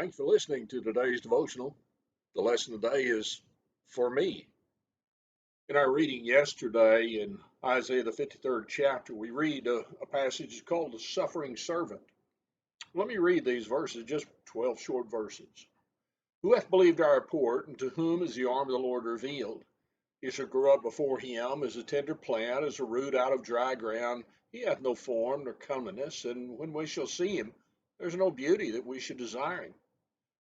Thanks for listening to today's devotional. The lesson today is for me. In our reading yesterday in Isaiah the 53rd chapter, we read a passage called the suffering servant. Let me read these verses, just 12 short verses. Who hath believed our report, and to whom is the arm of the Lord revealed? He shall grow up before him as a tender plant, as a root out of dry ground. He hath no form nor comeliness, and when we shall see him, there is no beauty that we should desire him.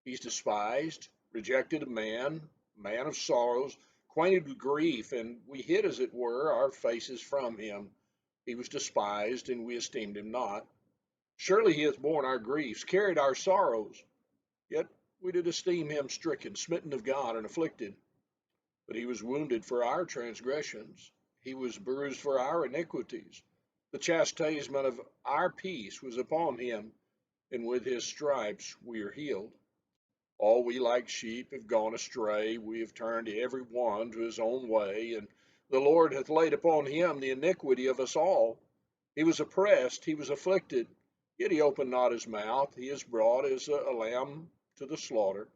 He's despised, rejected of man of sorrows, acquainted with grief, and we hid, as it were, our faces from him. He was despised, and we esteemed him not. Surely he hath borne our griefs, carried our sorrows. Yet we did esteem him stricken, smitten of God, and afflicted. But he was wounded for our transgressions, he was bruised for our iniquities. The chastisement of our peace was upon him, and with his stripes we are healed. All we like sheep have gone astray, we have turned every one to his own way, and the Lord hath laid upon him the iniquity of us all. He was oppressed, he was afflicted, yet he opened not his mouth. He is brought as a lamb to the slaughter.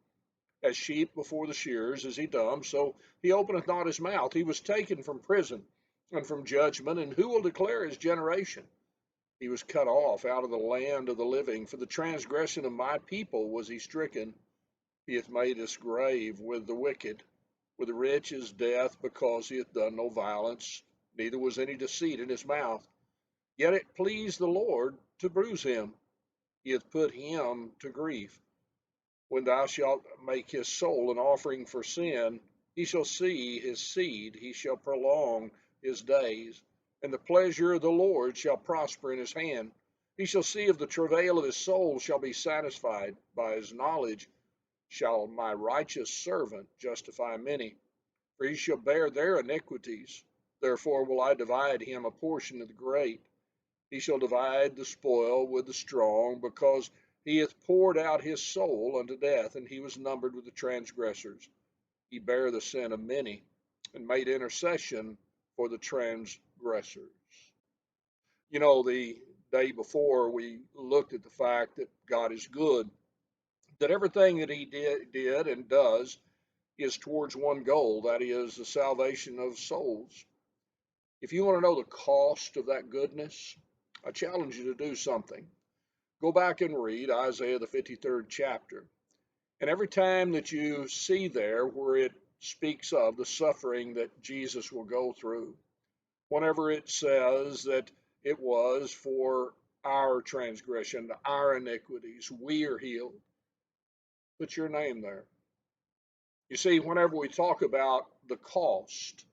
As sheep before the shearers is he dumb, so he openeth not his mouth. He was taken from prison and from judgment, and who will declare his generation? He was cut off out of the land of the living. For the transgression of my people was he stricken. He hath made his grave with the wicked, with the rich is death, because he hath done no violence, neither was any deceit in his mouth. Yet it pleased the Lord to bruise him. He hath put him to grief. When thou shalt make his soul an offering for sin, he shall see his seed, he shall prolong his days, and the pleasure of the Lord shall prosper in his hand. He shall see of the travail of his soul, shall be satisfied. By his knowledge shall my righteous servant justify many, for he shall bear their iniquities. Therefore will I divide him a portion of the great. He shall divide the spoil with the strong, because he hath poured out his soul unto death, and he was numbered with the transgressors. He bare the sin of many, and made intercession for the transgressors. You know, the day before we looked at the fact that God is good, that everything that he did and does is towards one goal, that is the salvation of souls. If you want to know the cost of that goodness, I challenge you to do something. Go back and read Isaiah the 53rd chapter. And every time that you see there where it speaks of the suffering that Jesus will go through, whenever it says that it was for our transgression, our iniquities, we are healed, put your name there. You see, whenever we talk about the cost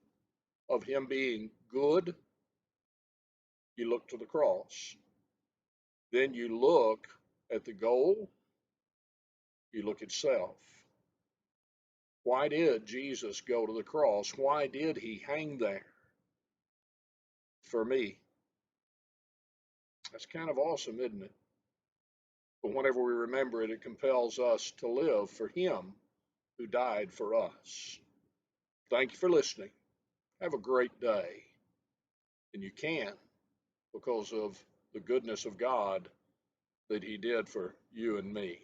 of him being good, you look to the cross. Then you look at the goal, you look at self. Why did Jesus go to the cross? Why did he hang there? For me. That's kind of awesome, isn't it? But whenever we remember it, it compels us to live for him who died for us. Thank you for listening. Have a great day. And you can, because of the goodness of God that he did for you and me.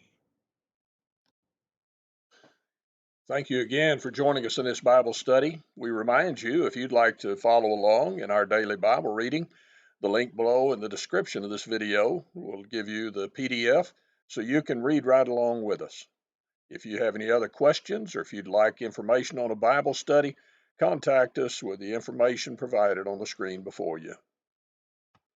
Thank you again for joining us in this Bible study. We remind you, if you'd like to follow along in our daily Bible reading, the link below in the description of this video will give you the PDF so you can read right along with us. If you have any other questions, or if you'd like information on a Bible study, contact us with the information provided on the screen before you.